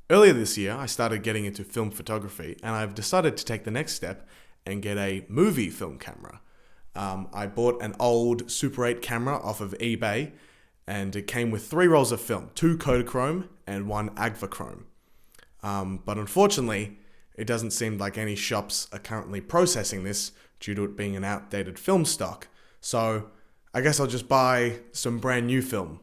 Earlier this year, I started getting into film photography, and I've decided to take the next step and get a movie film camera. I bought an old Super 8 camera off of eBay, and it came with 3 rolls of film, 2 Kodachrome and 1 Agfachrome. But unfortunately, it doesn't seem like any shops are currently processing this due to it being an outdated film stock. So I guess I'll just buy some brand new film.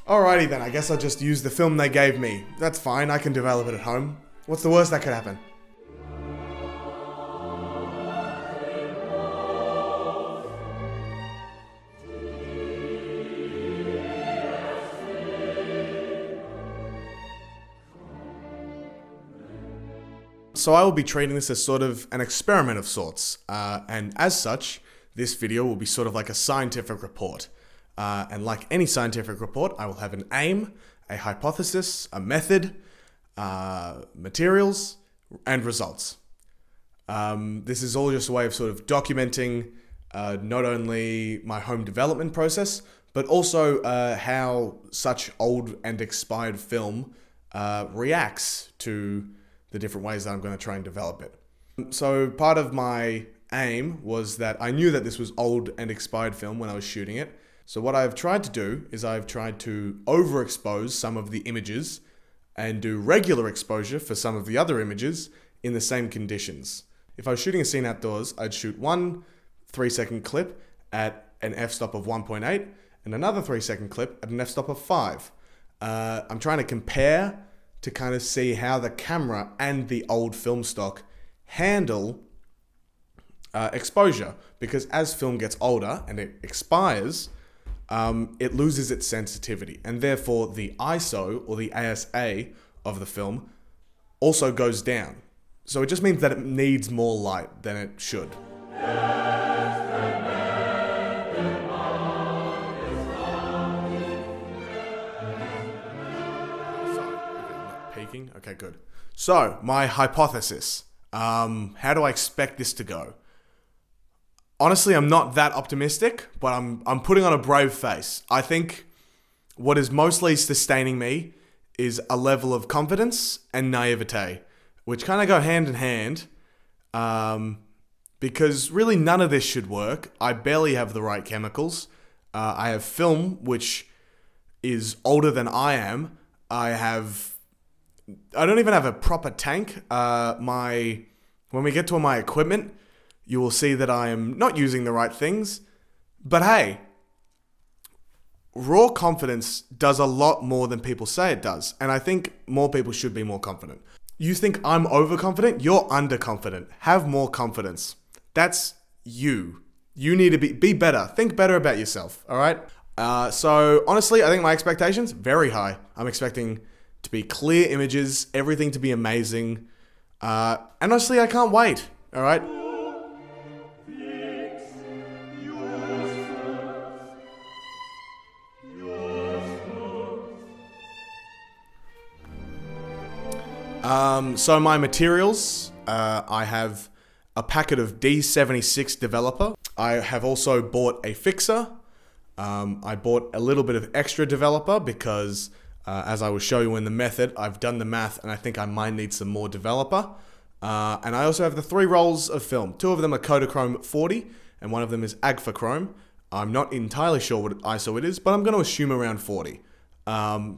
Alrighty then, I guess I'll just use the film they gave me. That's fine, I can develop it at home. What's the worst that could happen? So I will be treating this as sort of an experiment of sorts, and as such, this video will be sort of like a scientific report. And like any scientific report, I will have an aim, a hypothesis, a method, materials, and results. This is all just a way of sort of documenting not only my home development process, but also how such old and expired film reacts to the different ways that I'm going to try and develop it. So part of my aim was that I knew that this was old and expired film when I was shooting it. So what I've tried to do is I've tried to overexpose some of the images and do regular exposure for some of the other images in the same conditions. If I was shooting a scene outdoors, I'd shoot one 3-second clip at an f-stop of 1.8 and another 3-second clip at an f-stop of 5. I'm trying to compare to kind of see how the camera and the old film stock handle exposure, because as film gets older and it expires, it loses its sensitivity, and therefore the ISO or the ASA of the film also goes down. So it just means that it needs more light than it should. Peaking? Okay, good. So, my hypothesis. How do I expect this to go? Honestly, I'm not that optimistic, but I'm putting on a brave face. I think what is mostly sustaining me is a level of confidence and naivete, which kind of go hand in hand, because really none of this should work. I barely have the right chemicals. I have film, which is older than I am. I don't even have a proper tank. When we get to my equipment, you will see that I am not using the right things. But hey, raw confidence does a lot more than people say it does. And I think more people should be more confident. You think I'm overconfident? You're underconfident. Have more confidence. That's you. You need to be better. Think better about yourself, all right? So honestly, I think my expectations, very high. I'm expecting to be clear images, everything to be amazing. And honestly, I can't wait, all right? So my materials, I have a packet of D76 developer. I have also bought a fixer. I bought a little bit of extra developer because as I will show you in the method, I've done the math and I think I might need some more developer. And I also have the 3 rolls of film. 2 of them are Kodachrome 40 and 1 of them is Agfachrome. I'm not entirely sure what ISO it is, but I'm going to assume around 40.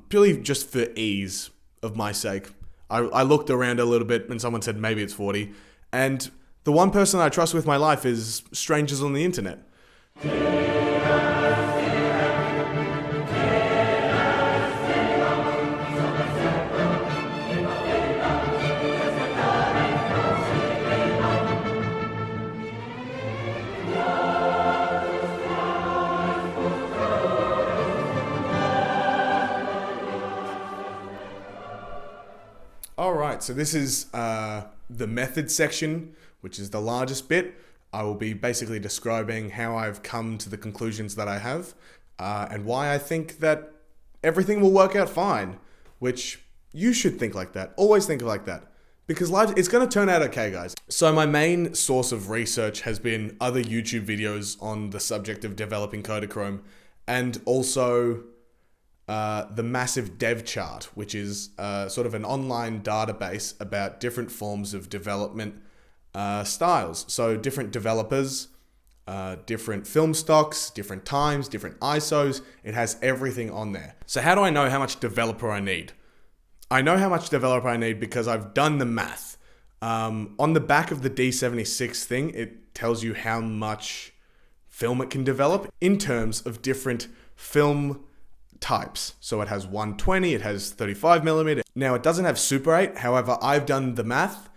Purely just for ease of my sake. I looked around a little bit and someone said maybe it's 40. And the one person I trust with my life is strangers on the internet. Alright, so this is the method section, which is the largest bit. I will be basically describing how I've come to the conclusions that I have, and why I think that everything will work out fine, which you should think like that. Always think like that. Because live, it's going to turn out okay, guys. So my main source of research has been other YouTube videos on the subject of developing Kodachrome, and also the Massive Dev Chart, which is sort of an online database about different forms of development styles. So different developers, different film stocks, different times, different ISOs. It has everything on there. So how do I know how much developer I need? I know how much developer I need because I've done the math. On the back of the D76 thing, it tells you how much film it can develop in terms of different film types. So it has 120, it has 35mm. Now it doesn't have Super 8. However, I've done the math.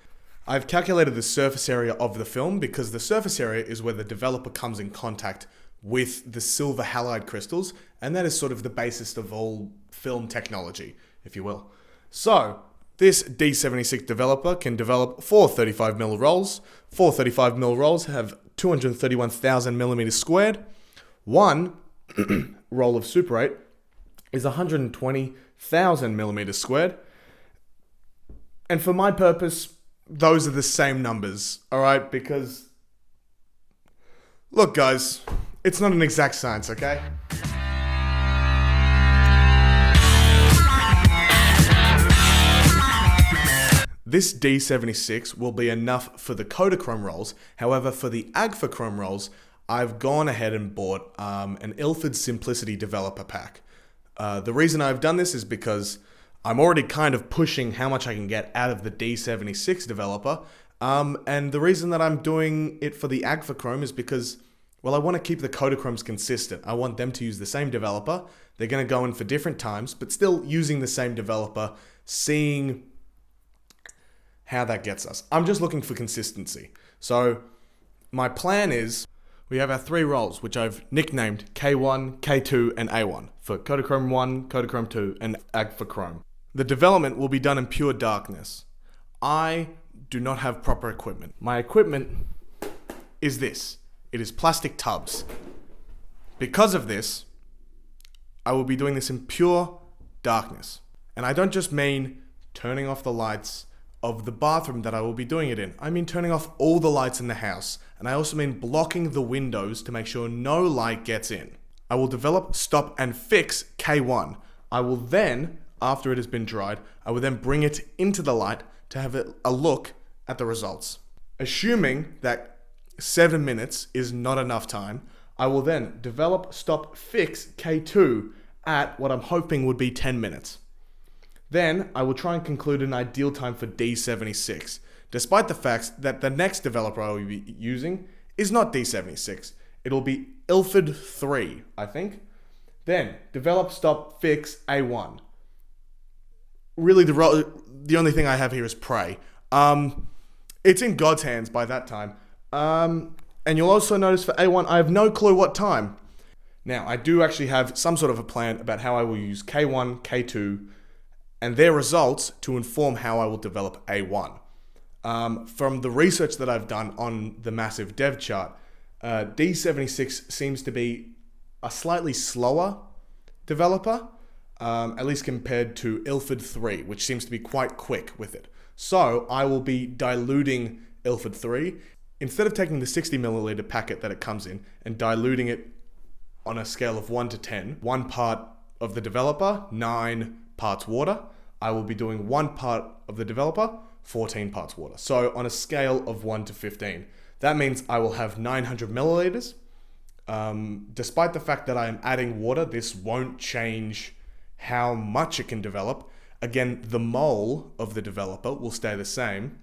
I've calculated the surface area of the film because the surface area is where the developer comes in contact with the silver halide crystals. And that is sort of the basis of all film technology, if you will. So this D76 developer can develop 4 35mm rolls. 4 35mm rolls have 231,000mm squared. One roll of Super 8 is 120,000mm squared. And for my purpose, those are the same numbers, all right? Because, look, guys, it's not an exact science, okay? This D76 will be enough for the Kodachrome rolls. However, for the Agfachrome rolls, I've gone ahead and bought an Ilford Simplicity developer pack. The reason I've done this is because I'm already kind of pushing how much I can get out of the D76 developer. And the reason that I'm doing it for the Agfachrome is because, well, I want to keep the Kodachromes consistent. I want them to use the same developer. They're going to go in for different times, but still using the same developer, seeing how that gets us. I'm just looking for consistency. So my plan is we have our 3 rolls, which I've nicknamed K1, K2, and A1 for Kodachrome 1, Kodachrome 2, and Agfachrome. The development will be done in pure darkness. I do not have proper equipment. My equipment is this. It is plastic tubs. Because of this, I will be doing this in pure darkness. And I don't just mean turning off the lights of the bathroom that I will be doing it in. I mean turning off all the lights in the house. And I also mean blocking the windows to make sure no light gets in. I will develop, stop, and fix K1. I will then, after it has been dried, I will then bring it into the light to have a look at the results. Assuming that 7 minutes is not enough time, I will then develop, stop, fix K2 at what I'm hoping would be 10 minutes. Then I will try and conclude an ideal time for D76, despite the fact that the next developer I will be using is not D76. It'll be Ilford 3, I think. Then develop, stop, fix A1. Really, the only thing I have here is pray. It's in God's hands by that time. And you'll also notice for A1, I have no clue what time. Now, I do actually have some sort of a plan about how I will use K1, K2, and their results to inform how I will develop A1. From the research that I've done on the Massive Dev Chart, D76 seems to be a slightly slower developer, at least compared to Ilford 3, which seems to be quite quick with it. So I will be diluting Ilford 3. Instead of taking the 60 milliliter packet that it comes in and diluting it on a scale of 1 to 10, 1 part of the developer, 9 parts water, I will be doing 1 part of the developer, 14 parts water. So on a scale of 1 to 15, that means I will have 900 milliliters. Despite the fact that I am adding water, this won't change how much it can develop. Again, the mole of the developer will stay the same,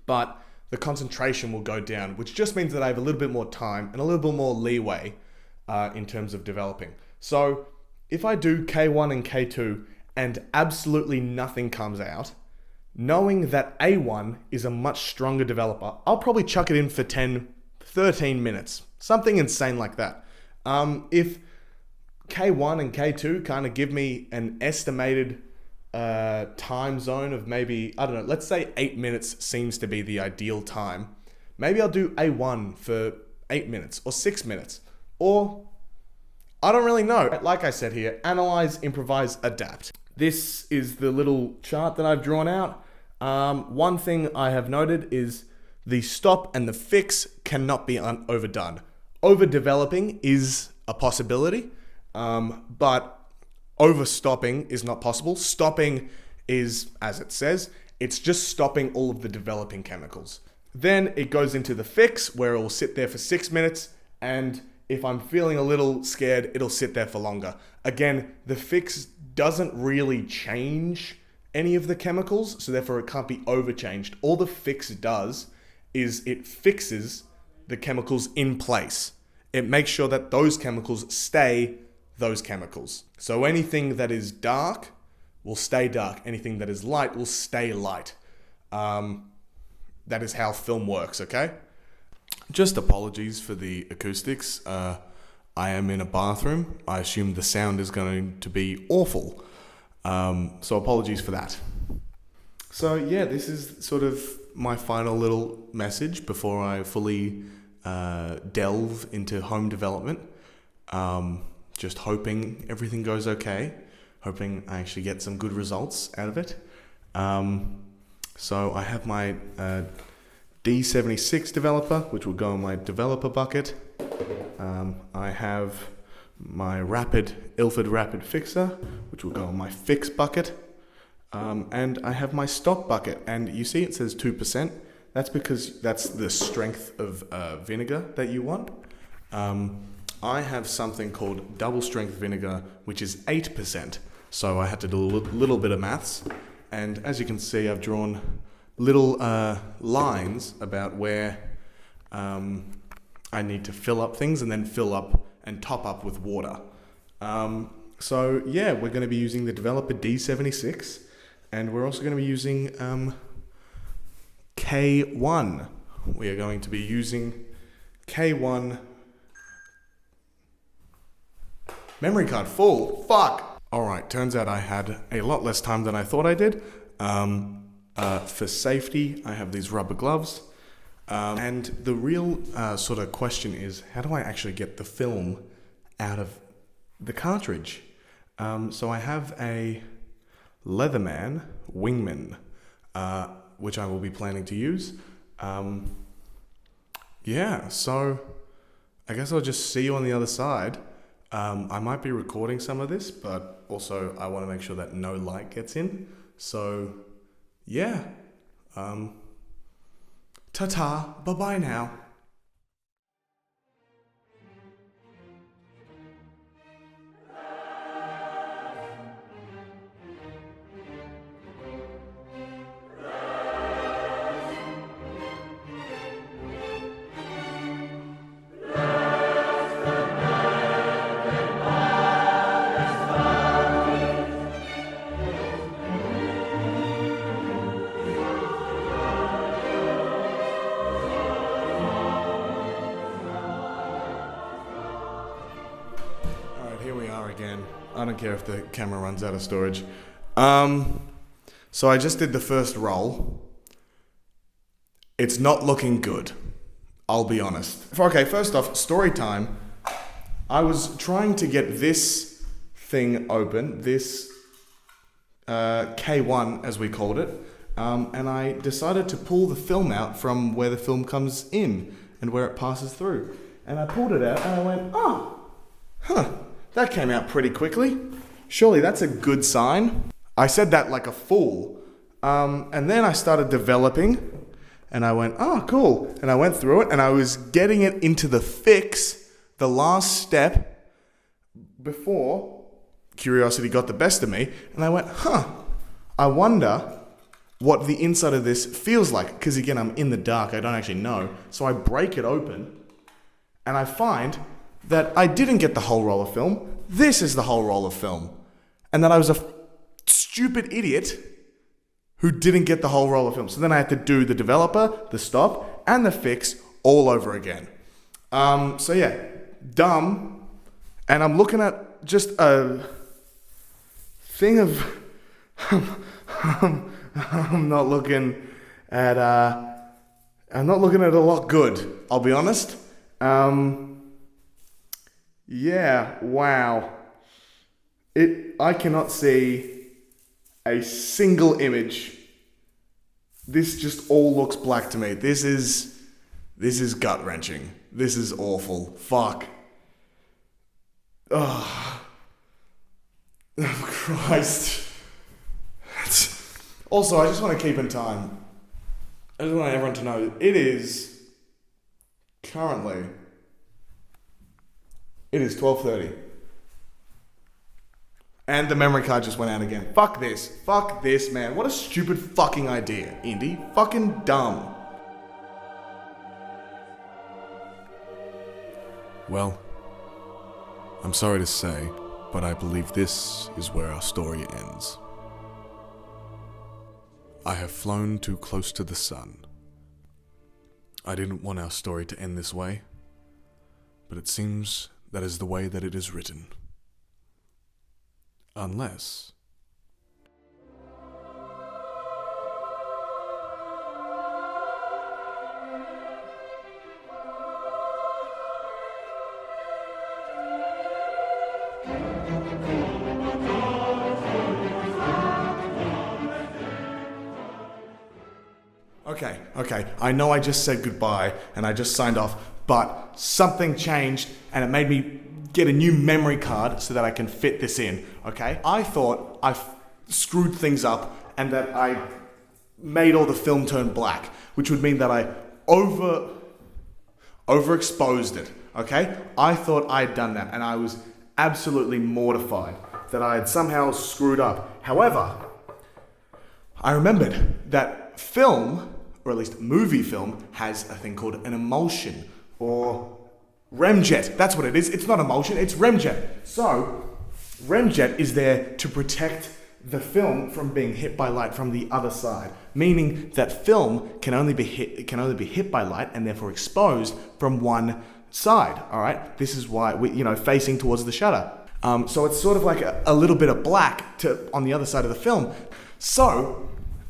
but the concentration will go down, which just means that I have a little bit more time and a little bit more leeway in terms of developing. So if I do K1 and K2 and absolutely nothing comes out, knowing that A1 is a much stronger developer, I'll probably chuck it in for 10, 13 minutes, something insane like that. If K1 and K2 kind of give me an estimated time zone of maybe, I don't know, let's say 8 minutes seems to be the ideal time. Maybe I'll do A1 for 8 minutes or 6 minutes, or I don't really know. Like I said here, analyze, improvise, adapt. This is the little chart that I've drawn out. One thing I have noted is the stop and the fix cannot be overdone. Overdeveloping is a possibility, but overstopping is not possible. Stopping is, as it says, it's just stopping all of the developing chemicals. Then it goes into the fix where it will sit there for 6 minutes, and if I'm feeling a little scared, it'll sit there for longer. Again, the fix doesn't really change any of the chemicals, so therefore it can't be overchanged. All the fix does is it fixes the chemicals in place. It makes sure that those chemicals stay those chemicals. So anything that is dark will stay dark. Anything that is light will stay light. That is how film works, okay? Just apologies for the acoustics. I am in a bathroom. I assume the sound is going to be awful. So apologies for that. So yeah, this is sort of my final little message before I fully delve into home development. Just hoping everything goes okay. Hoping I actually get some good results out of it. So I have my D76 developer, which will go in my developer bucket. I have my Ilford Rapid Fixer, which will go in my fix bucket. And I have my stock bucket. And you see it says 2%. That's because that's the strength of vinegar that you want. I have something called double strength vinegar, which is 8%. So I had to do a little bit of maths. And as you can see, I've drawn little lines about where I need to fill up things and then fill up and top up with water. So yeah, we're going to be using the developer D76, and we're also going to be using K1. We are going to be using K1 memory card full. Fuck! Alright, turns out I had a lot less time than I thought I did. For safety, I have these rubber gloves. And the real sort of question is, how do I actually get the film out of the cartridge? So I have a Leatherman Wingman, which I will be planning to use. Yeah, so I guess I'll just see you on the other side. I might be recording some of this, but also I want to make sure that no light gets in. So, yeah. Ta-ta, bye-bye now. Again, I don't care if the camera runs out of storage. So I just did the first roll. It's not looking good, I'll be honest. Okay, first off, story time. I was trying to get this thing open, this K1 as we called it, and I decided to pull the film out from where the film comes in and where it passes through. And I pulled it out and I went, that came out pretty quickly. Surely that's a good sign. I said that like a fool. And then I started developing and I went, cool. And I went through it and I was getting it into the fix, the last step before curiosity got the best of me. And I went, I wonder what the inside of this feels like. Because again, I'm in the dark, I don't actually know. So I break it open and I find that I didn't get the whole roll of film. This is the whole roll of film. And that I was a stupid idiot who didn't get the whole roll of film. So then I had to do the developer, the stop, and the fix all over again. So yeah, dumb. And I'm looking at just a thing of... I'm not looking at a lot good, I'll be honest. Yeah, wow. I cannot see a single image This just all looks black to me. This is gut wrenching. This is awful. Fuck. Oh, Christ. Also, I just want to keep in time. I just want everyone to know it is currently. It is 12:30. And the memory card just went out again. Fuck this. Fuck this, man. What a stupid fucking idea, Indy. Fucking dumb. Well, I'm sorry to say, but I believe this is where our story ends. I have flown too close to the sun. I didn't want our story to end this way, but it seems that is the way that it is written. Unless... Okay. I know I just said goodbye and I just signed off, but something changed and it made me get a new memory card so that I can fit this in, okay? I thought I screwed things up and that I made all the film turn black, which would mean that I overexposed it, okay? I thought I'd done that and I was absolutely mortified that I had somehow screwed up. However, I remembered that film, or at least movie film, has a thing called an emulsion, or remjet. That's what it is. It's not emulsion, it's remjet. So, remjet is there to protect the film from being hit by light from the other side, meaning that film can only be hit by light and therefore exposed from one side. All right, this is why facing towards the shutter. So it's sort of like a little bit of black on the other side of the film. So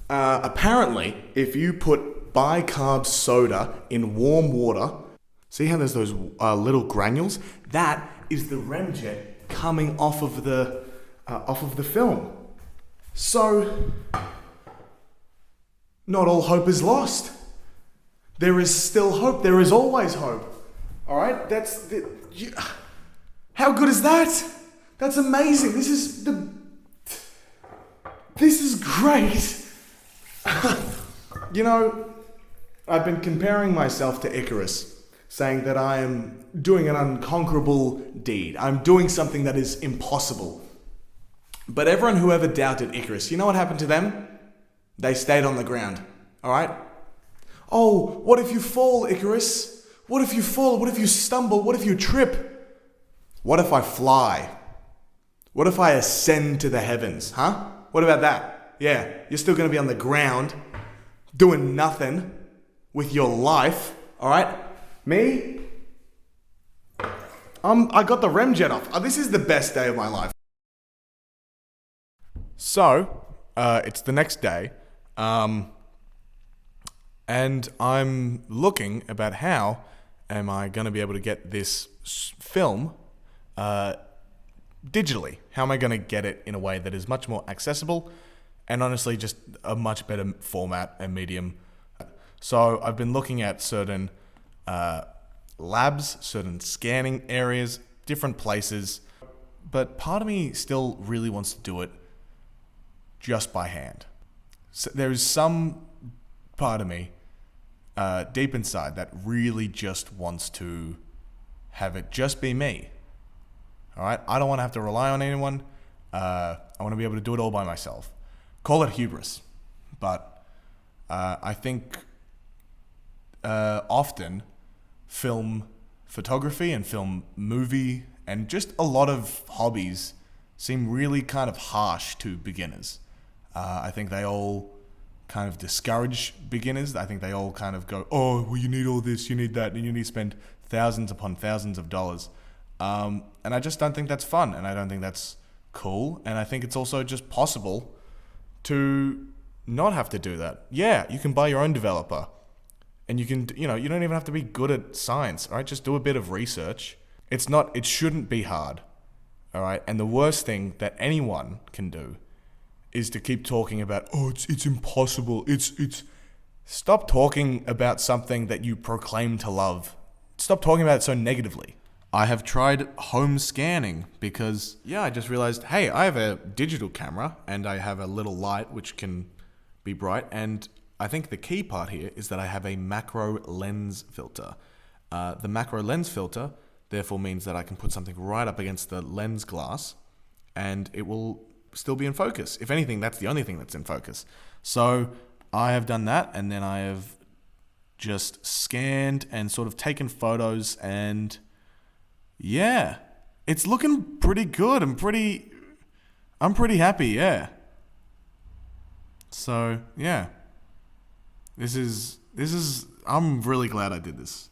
apparently, if you put bicarb soda in warm water, see how there's those little granules? That is the remjet coming off of the film. So, not all hope is lost. There is still hope. There is always hope. All right, how good is that? That's amazing. This is great. I've been comparing myself to Icarus, saying that I am doing an unconquerable deed. I'm doing something that is impossible. But everyone who ever doubted Icarus, you know what happened to them? They stayed on the ground, all right? Oh, what if you fall, Icarus? What if you fall? What if you stumble? What if you trip? What if I fly? What if I ascend to the heavens, huh? What about that? Yeah, you're still going to be on the ground, doing nothing with your life, all right? Me? I got the remjet off. This is the best day of my life. So, it's the next day, and I'm looking about how am I going to be able to get this film digitally. How am I going to get it in a way that is much more accessible and honestly just a much better format and medium. So I've been looking at certain labs, certain scanning areas, different places, but part of me still really wants to do it just by hand. So there is some part of me deep inside that really just wants to have it just be me. All right, I don't want to have to rely on anyone. I want to be able to do it all by myself. Call it hubris, but I think often film photography and film movie and just a lot of hobbies seem really kind of harsh to beginners. I think they all kind of discourage beginners. I think they all kind of go, oh, well, you need all this, you need that, and you need to spend thousands upon thousands of dollars. And I just don't think that's fun, and I don't think that's cool, and I think it's also just possible to not have to do that. Yeah, you can buy your own developer, and you can, you don't even have to be good at science, all right? Just do a bit of research. It shouldn't be hard, all right? And the worst thing that anyone can do is to keep talking about, oh, it's impossible. It's Stop talking about something that you proclaim to love. Stop talking about it so negatively. I have tried home scanning because, I just realized, hey, I have a digital camera and I have a little light which can be bright. And I think the key part here is that I have a macro lens filter. The macro lens filter therefore means that I can put something right up against the lens glass and it will still be in focus. If anything, that's the only thing that's in focus. So I have done that, and then I have just scanned and sort of taken photos, and it's looking pretty good. I'm pretty happy, yeah. So, this is I'm really glad I did this.